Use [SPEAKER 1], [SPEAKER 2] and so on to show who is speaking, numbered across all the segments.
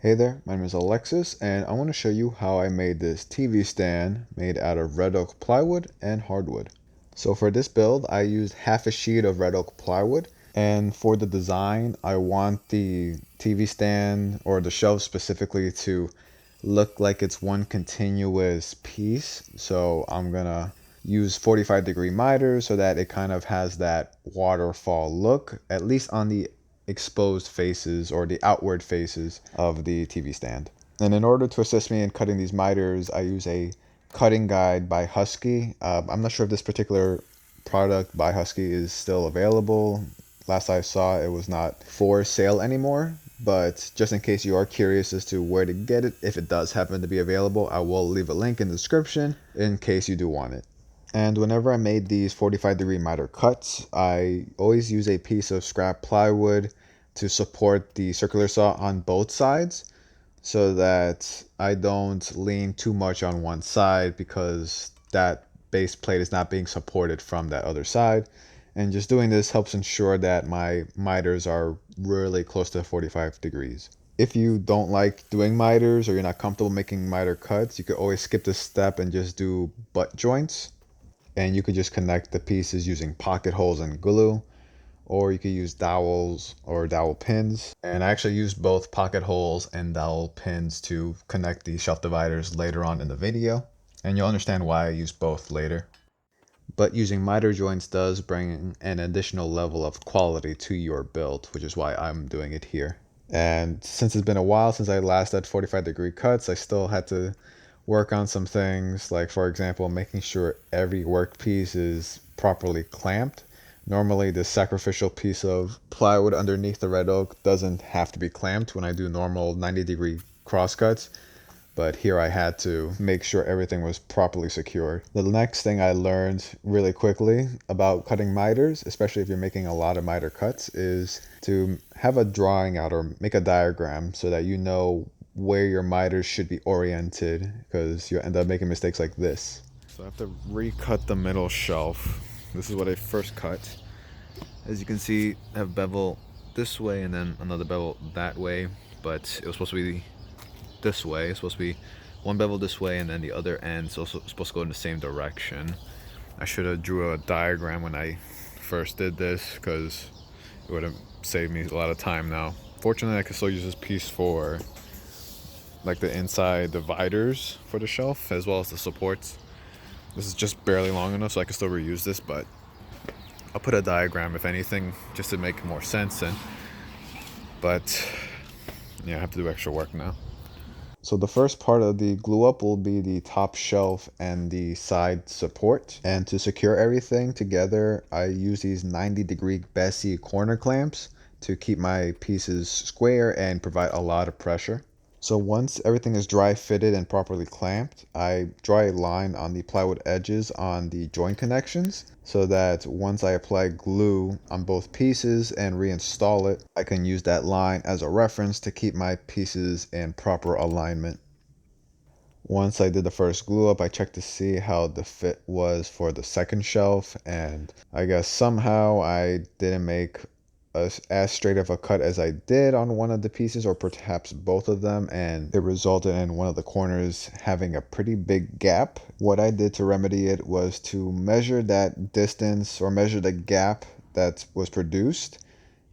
[SPEAKER 1] Hey there, my name is Alexis, and I want to show you how I made this TV stand made out of red oak plywood and hardwood. So for this build, I used half a sheet of red oak plywood, and for the design, I want the TV stand or the shelf specifically to look like it's one continuous piece. So I'm gonna use 45-degree miters so that it kind of has that waterfall look, at least on the exposed faces or the outward faces of the TV stand. And in order to assist me in cutting these miters, I use a cutting guide by Husky. I'm not sure if this particular product by Husky is still available. Last I saw, it was not for sale anymore. But just in case you are curious as to where to get it, if it does happen to be available, I will leave a link in the description in case you do want it. And whenever I made these 45-degree miter cuts, I always use a piece of scrap plywood to support the circular saw on both sides so that I don't lean too much on one side because that base plate is not being supported from that other side. And just doing this helps ensure that my miters are really close to 45 degrees. If you don't like doing miters or you're not comfortable making miter cuts, you could always skip this step and just do butt joints. And you could just connect the pieces using pocket holes and glue, or you could use dowels or dowel pins. And I actually used both pocket holes and dowel pins to connect the shelf dividers later on in the video, and you'll understand why I use both later. But using miter joints does bring an additional level of quality to your build, which is why I'm doing it here. And since it's been a while since I last did 45-degree cuts, I still had to work on some things, like for example, making sure every workpiece is properly clamped. Normally the sacrificial piece of plywood underneath the red oak doesn't have to be clamped when I do normal 90-degree cross cuts, but here I had to make sure everything was properly secured. The next thing I learned really quickly about cutting miters, especially if you're making a lot of miter cuts, is to have a drawing out or make a diagram so that you know where your miters should be oriented, because you end up making mistakes like this. So I have to recut the middle shelf. This is what I first cut. As you can see, I have bevel this way and then another bevel that way, but it was supposed to be this way. It's supposed to be one bevel this way and then the other end's also supposed to go in the same direction. I should have drew a diagram when I first did this because it would have saved me a lot of time now. Fortunately, I can still use this piece for like the inside dividers for the shelf as well as the supports. This is just barely long enough so I can still reuse this, but I'll put a diagram if anything just to make more sense. But yeah, I have to do extra work now. So the first part of the glue up will be the top shelf and the side support. And to secure everything together, I use these 90-degree Bessey corner clamps to keep my pieces square and provide a lot of pressure. So once everything is dry fitted and properly clamped, I draw a line on the plywood edges on the joint connections so that once I apply glue on both pieces and reinstall it, I can use that line as a reference to keep my pieces in proper alignment. Once I did the first glue up, I checked to see how the fit was for the second shelf, and I guess somehow I didn't make as straight of a cut as I did on one of the pieces, or perhaps both of them, and it resulted in one of the corners having a pretty big gap. What I did to remedy it was to measure that distance or measure the gap that was produced,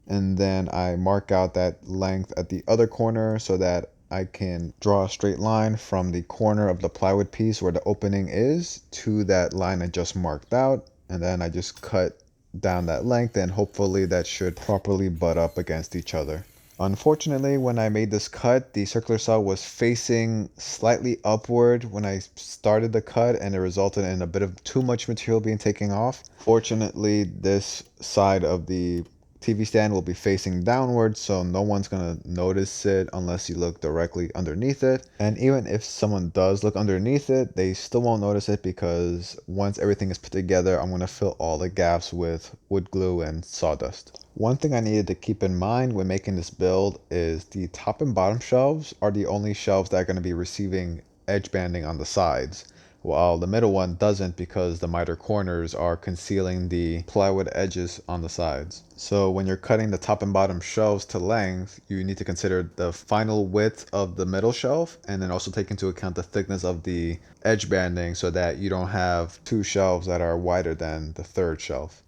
[SPEAKER 1] and then I mark out that length at the other corner so that I can draw a straight line from the corner of the plywood piece where the opening is to that line I just marked out, and then I just cut down that length, and hopefully that should properly butt up against each other. Unfortunately, when I made this cut, the circular saw was facing slightly upward when I started the cut, and it resulted in a bit of too much material being taken off. Fortunately, this side of the TV stand will be facing downward, so no one's gonna notice it unless you look directly underneath it. And even if someone does look underneath it, they still won't notice it because once everything is put together, I'm gonna fill all the gaps with wood glue and sawdust. One thing I needed to keep in mind when making this build is the top and bottom shelves are the only shelves that are going to be receiving edge banding on the sides. while the middle one doesn't because the miter corners are concealing the plywood edges on the sides. So when you're cutting the top and bottom shelves to length, you need to consider the final width of the middle shelf and then also take into account the thickness of the edge banding so that you don't have two shelves that are wider than the third shelf.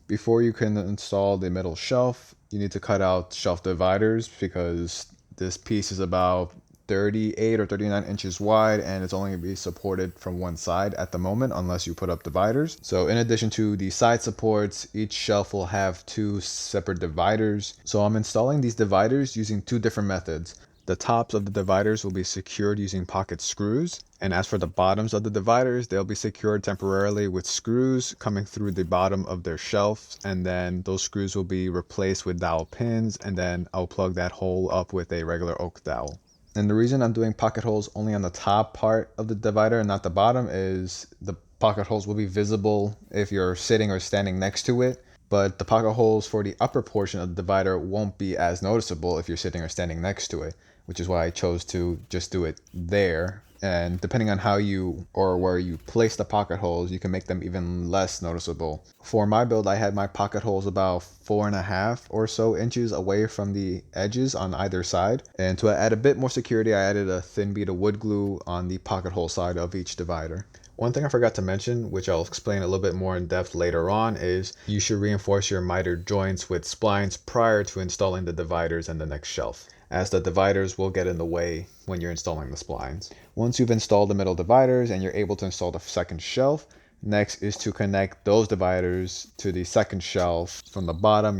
[SPEAKER 1] Before you can install the middle shelf, you need to cut out shelf dividers because this piece is about 38 or 39 inches wide and it's only going to be supported from one side at the moment unless you put up dividers. So in addition to the side supports, each shelf will have two separate dividers. So I'm installing these dividers using two different methods. The tops of the dividers will be secured using pocket screws, and as for the bottoms of the dividers, they'll be secured temporarily with screws coming through the bottom of their shelves, and then those screws will be replaced with dowel pins, and then I'll plug that hole up with a regular oak dowel. And the reason I'm doing pocket holes only on the top part of the divider and not the bottom is the pocket holes will be visible if you're sitting or standing next to it, but the pocket holes for the upper portion of the divider won't be as noticeable if you're sitting or standing next to it, which is why I chose to just do it there. And depending on how you or where you place the pocket holes, you can make them even less noticeable. For my build, I had my pocket holes about 4.5 or so inches away from the edges on either side. And to add a bit more security, I added a thin bead of wood glue on the pocket hole side of each divider. One thing I forgot to mention, which I'll explain a little bit more in depth later on, is you should reinforce your miter joints with splines prior to installing the dividers and the next shelf, as the dividers will get in the way when you're installing the splines. Once you've installed the middle dividers and you're able to install the second shelf, next is to connect those dividers to the second shelf from the bottom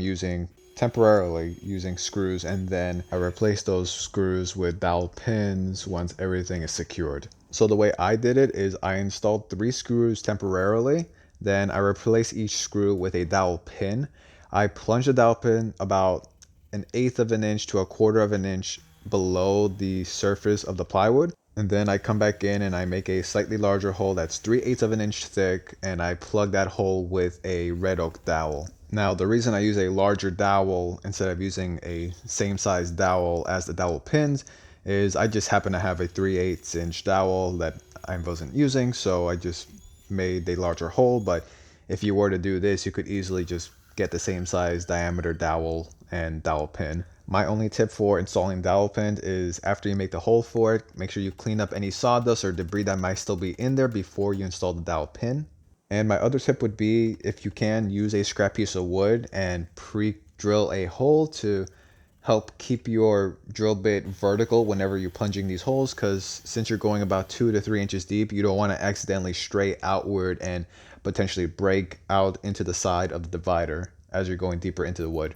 [SPEAKER 1] temporarily using screws, and then I replace those screws with dowel pins once everything is secured. So the way I did it is I installed 3 screws temporarily, then I replace each screw with a dowel pin. I plunge the dowel pin about 1/8 of an inch to 1/4 of an inch below the surface of the plywood, and then I come back in and I make a slightly larger hole that's 3/8 of an inch thick, and I plug that hole with a red oak dowel. Now the reason I use a larger dowel instead of using a same size dowel as the dowel pins is I just happen to have a 3/8 inch dowel that I wasn't using, so I just made a larger hole. But if you were to do this, you could easily just get the same size diameter dowel and dowel pin. My only tip for installing dowel pin is after you make the hole for it, make sure you clean up any sawdust or debris that might still be in there before you install the dowel pin. And my other tip would be, if you can, use a scrap piece of wood and pre-drill a hole to help keep your drill bit vertical whenever you're plunging these holes, because since you're going about 2 to 3 inches deep, you don't want to accidentally stray outward and potentially break out into the side of the divider as you're going deeper into the wood.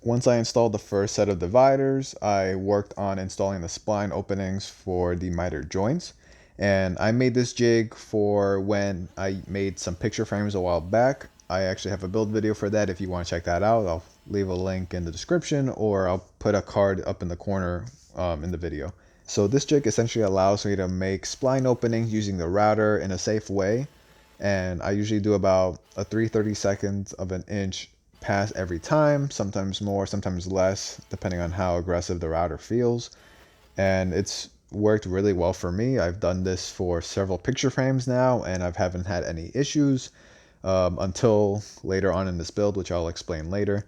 [SPEAKER 1] Once I installed the first set of dividers, I worked on installing the spline openings for the miter joints. And I made this jig for when I made some picture frames a while back. I actually have a build video for that if you want to check that out. I'll leave a link in the description, or I'll put a card up in the corner in the video. So this jig essentially allows me to make spline openings using the router in a safe way. And I usually do about a 3/32 of an inch pass every time, sometimes more, sometimes less, depending on how aggressive the router feels. And it's worked really well for me. I've done this for several picture frames now, and I haven't had any issues until later on in this build, which I'll explain later.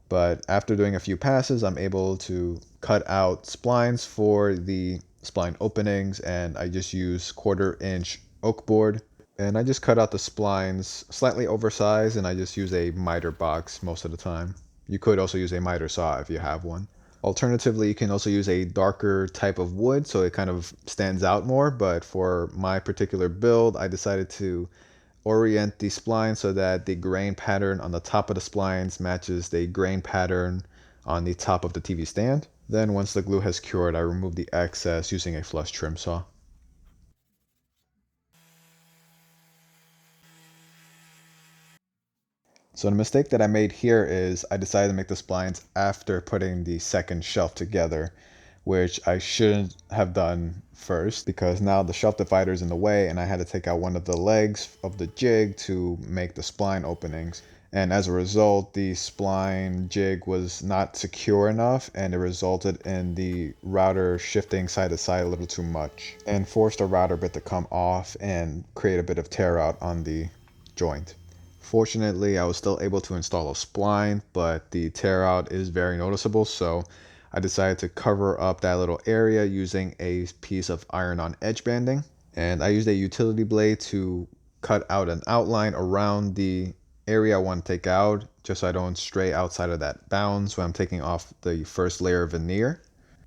[SPEAKER 1] But after doing a few passes, I'm able to cut out splines for the spline openings, and I just use 1/4 inch oak board. And I just cut out the splines slightly oversized, and I just use a miter box most of the time. You could also use a miter saw if you have one. Alternatively, you can also use a darker type of wood so it kind of stands out more, but for my particular build, I decided to orient the spline so that the grain pattern on the top of the splines matches the grain pattern on the top of the TV stand. Then once the glue has cured, I remove the excess using a flush trim saw. So the mistake that I made here is I decided to make the splines after putting the second shelf together, which I shouldn't have done first, because now the shelf divider is in the way and I had to take out one of the legs of the jig to make the spline openings. And as a result, the spline jig was not secure enough, and it resulted in the router shifting side to side a little too much and forced the router bit to come off and create a bit of tear out on the joint. Fortunately, I was still able to install a spline, but the tear out is very noticeable, so I decided to cover up that little area using a piece of iron-on edge banding. And I used a utility blade to cut out an outline around the area I want to take out, just so I don't stray outside of that bounds when I'm taking off the first layer of veneer.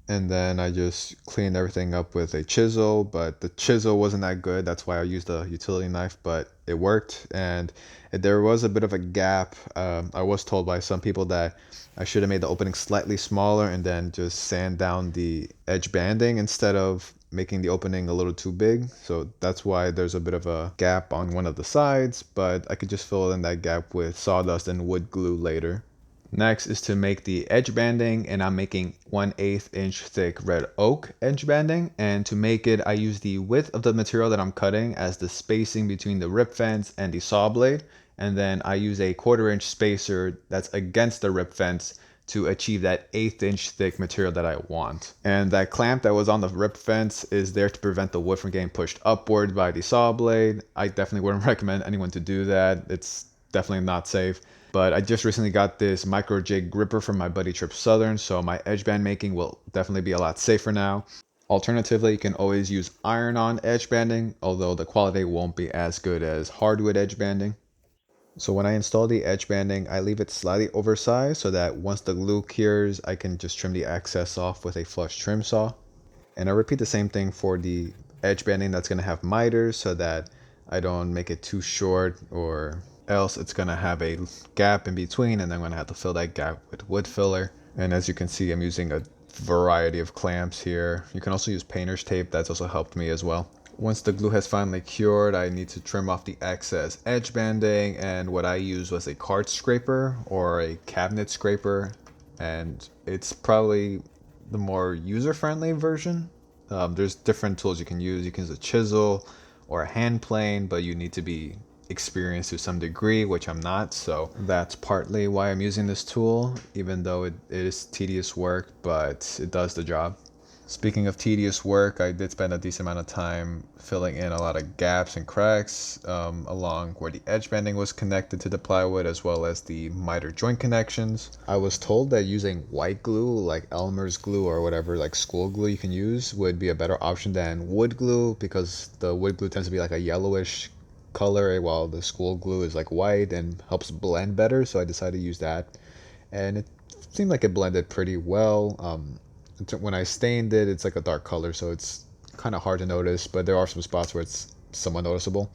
[SPEAKER 1] And then I just cleaned everything up with a chisel, but the chisel wasn't that good. That's why I used a utility knife, but it worked. And there was a bit of a gap. I was told by some people that I should have made the opening slightly smaller and then just sand down the edge banding instead of making the opening a little too big. So that's why there's a bit of a gap on one of the sides, but I could just fill in that gap with sawdust and wood glue later. Next is to make the edge banding, and I'm making 1/8 inch thick red oak edge banding. And to make it, I use the width of the material that I'm cutting as the spacing between the rip fence and the saw blade. And then I use a 1/4 inch spacer that's against the rip fence to achieve that 1/8 inch thick material that I want. And that clamp that was on the rip fence is there to prevent the wood from getting pushed upward by the saw blade. I definitely wouldn't recommend anyone to do that. It's definitely not safe. But I just recently got this micro jig gripper from my buddy Trip Southern, so my edge band making will definitely be a lot safer now. Alternatively, you can always use iron-on edge banding, although the quality won't be as good as hardwood edge banding. So when I install the edge banding, I leave it slightly oversized so that once the glue cures, I can just trim the excess off with a flush trim saw. And I repeat the same thing for the edge banding that's going to have miters so that I don't make it too short, or else it's going to have a gap in between and I'm going to have to fill that gap with wood filler. And as you can see, I'm using a variety of clamps here. You can also use painter's tape. That's also helped me as well. Once the glue has finally cured, I need to trim off the excess edge banding, and what I used was a card scraper or a cabinet scraper, and it's probably the more user-friendly version. There's different tools you can use. You can use a chisel or a hand plane, but you need to be experienced to some degree, which I'm not, so that's partly why I'm using this tool, even though it is tedious work, but it does the job. Speaking of tedious work, I did spend a decent amount of time filling in a lot of gaps and cracks along where the edge banding was connected to the plywood, as well as the miter joint connections. I was told that using white glue, like Elmer's glue or whatever, like school glue you can use, would be a better option than wood glue, because the wood glue tends to be like a yellowish color, while the school glue is like white and helps blend better. So I decided to use that, and it seemed like it blended pretty well. When I stained it, it's like a dark color, so it's kind of hard to notice, but there are some spots where it's somewhat noticeable.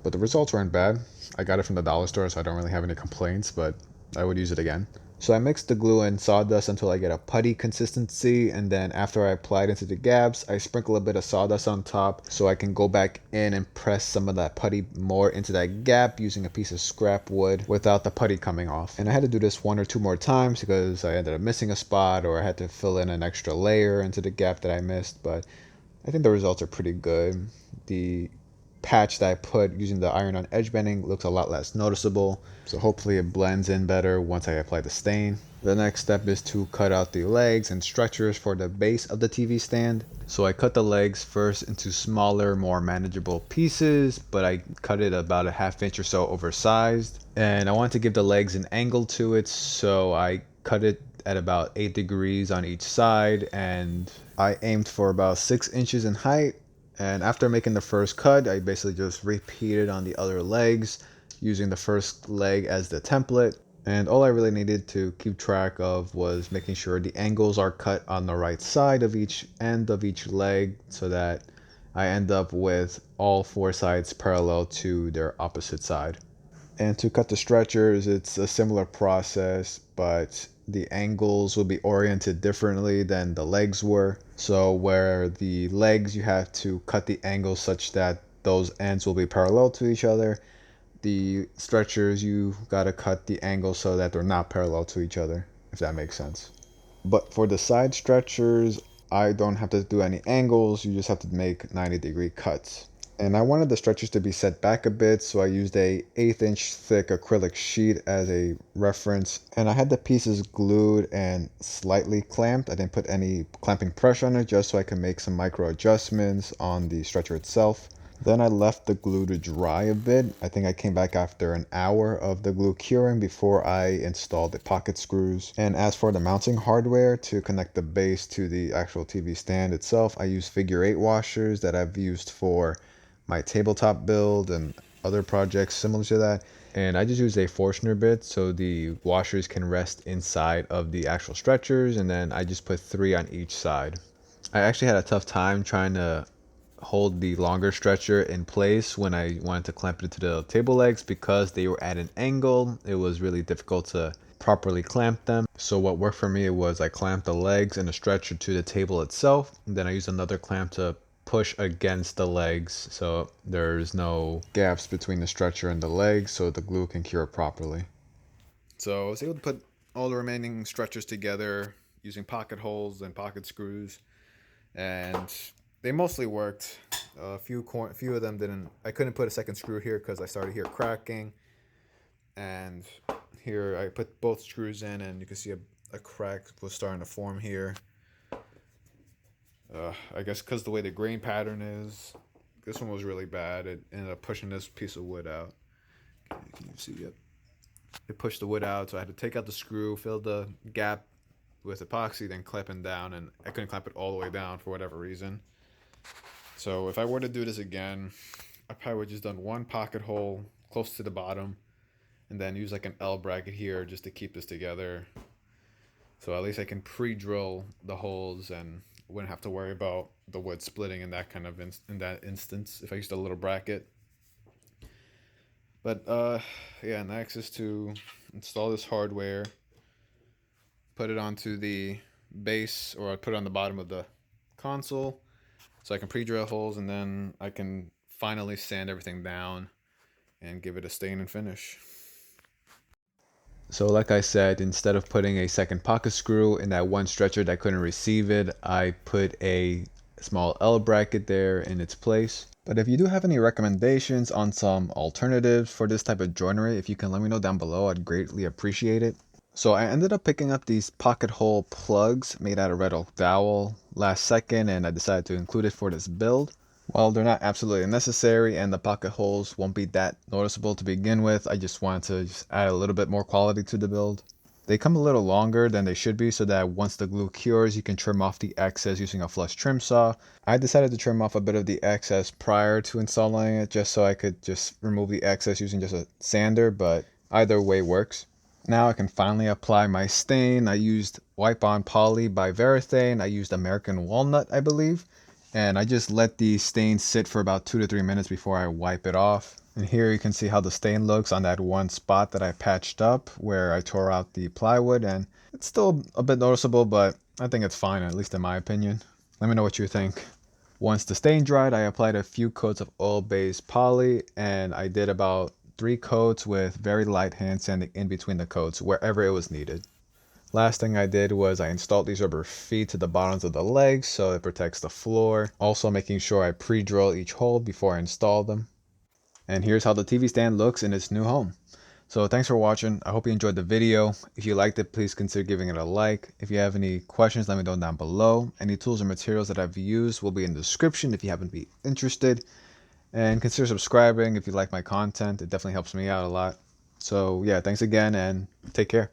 [SPEAKER 1] But the results weren't bad. I got it from the dollar store, so I don't really have any complaints, but I would use it again. So I mixed the glue and sawdust until I get a putty consistency, and then after I apply it into the gaps, I sprinkle a bit of sawdust on top so I can go back in and press some of that putty more into that gap using a piece of scrap wood without the putty coming off. And I had to do this 1 or 2 more times because I ended up missing a spot, or I had to fill in an extra layer into the gap that I missed, but I think the results are pretty good. The patch that I put using the iron-on edge banding looks a lot less noticeable, so hopefully it blends in better once I apply the stain. The next step is to cut out the legs and stretchers for the base of the TV stand. So I cut the legs first into smaller, more manageable pieces, but I cut it about a 1/2 inch or so oversized. And I want to give the legs an angle to it, so I cut it at about 8 degrees on each side, and I aimed for about 6 inches in height. And after making the first cut, I basically just repeated on the other legs using the first leg as the template. And all I really needed to keep track of was making sure the angles are cut on the right side of each end of each leg so that I end up with all 4 sides parallel to their opposite side. And to cut the stretchers, it's a similar process, but the angles will be oriented differently than the legs were. So where the legs, you have to cut the angles such that those ends will be parallel to each other. The stretchers, you gotta cut the angles so that they're not parallel to each other, if that makes sense. But for the side stretchers, I don't have to do any angles. You just have to make 90-degree cuts. And I wanted the stretchers to be set back a bit, so I used a 1/8 inch thick acrylic sheet as a reference. And I had the pieces glued and slightly clamped. I didn't put any clamping pressure on it, just so I could make some micro adjustments on the stretcher itself. Then I left the glue to dry a bit. I think I came back after an hour of the glue curing before I installed the pocket screws. And as for the mounting hardware to connect the base to the actual TV stand itself, I use figure-8 washers that I've used for my tabletop build and other projects similar to that. And I just use a Forstner bit so the washers can rest inside of the actual stretchers, and then I just put 3 on each side. I actually had a tough time trying to hold the longer stretcher in place when I wanted to clamp it to the table legs because they were at an angle. It was really difficult to properly clamp them. So what worked for me was I clamped the legs and the stretcher to the table itself, and then I used another clamp to push against the legs so there's no gaps between the stretcher and the legs so the glue can cure properly. So I was able to put all the remaining stretchers together using pocket holes and pocket screws, and they mostly worked. A few of them didn't. I couldn't put a second screw here because I started here cracking, and here I put both screws in and you can see a crack was starting to form here. I guess because the way the grain pattern is, this one was really bad. It ended up pushing this piece of wood out. Can you see it? It pushed the wood out, so I had to take out the screw, fill the gap with epoxy, then clamping down, and I couldn't clamp it all the way down for whatever reason. So if I were to do this again, I probably would just done one pocket hole close to the bottom, and then use like an L bracket here just to keep this together. So at least I can pre-drill the holes and wouldn't have to worry about the wood splitting in that kind of in that instance if I used a little bracket. But yeah, next is to install this hardware, put it onto the base, or I put it on the bottom of the console so I can pre-drill holes, and then I can finally sand everything down and give it a stain and finish. So like I said, instead of putting a second pocket screw in that one stretcher that couldn't receive it, I put a small L bracket there in its place. But if you do have any recommendations on some alternatives for this type of joinery, if you can let me know down below, I'd greatly appreciate it. So I ended up picking up these pocket hole plugs made out of red oak dowel last second, and I decided to include it for this build. While they're not absolutely necessary and the pocket holes won't be that noticeable to begin with, I just wanted to just add a little bit more quality to the build. They come a little longer than they should be so that once the glue cures, you can trim off the excess using a flush trim saw. I decided to trim off a bit of the excess prior to installing it just so I could just remove the excess using just a sander, but either way works. Now I can finally apply my stain. I used Wipe On Poly by Varathane. I used American Walnut, I believe. And I just let the stain sit for about 2 to 3 minutes before I wipe it off. And here you can see how the stain looks on that one spot that I patched up where I tore out the plywood, and it's still a bit noticeable, but I think it's fine, at least in my opinion. Let me know what you think. Once the stain dried, I applied a few coats of oil-based poly, and I did about 3 coats with very light hand sanding in between the coats wherever it was needed. Last thing I did was I installed these rubber feet to the bottoms of the legs so it protects the floor. Also making sure I pre-drill each hole before I install them. And here's how the TV stand looks in its new home. So thanks for watching. I hope you enjoyed the video. If you liked it, please consider giving it a like. If you have any questions, let me know down below. Any tools or materials that I've used will be in the description if you happen to be interested. And consider subscribing if you like my content. It definitely helps me out a lot. So yeah, thanks again and take care.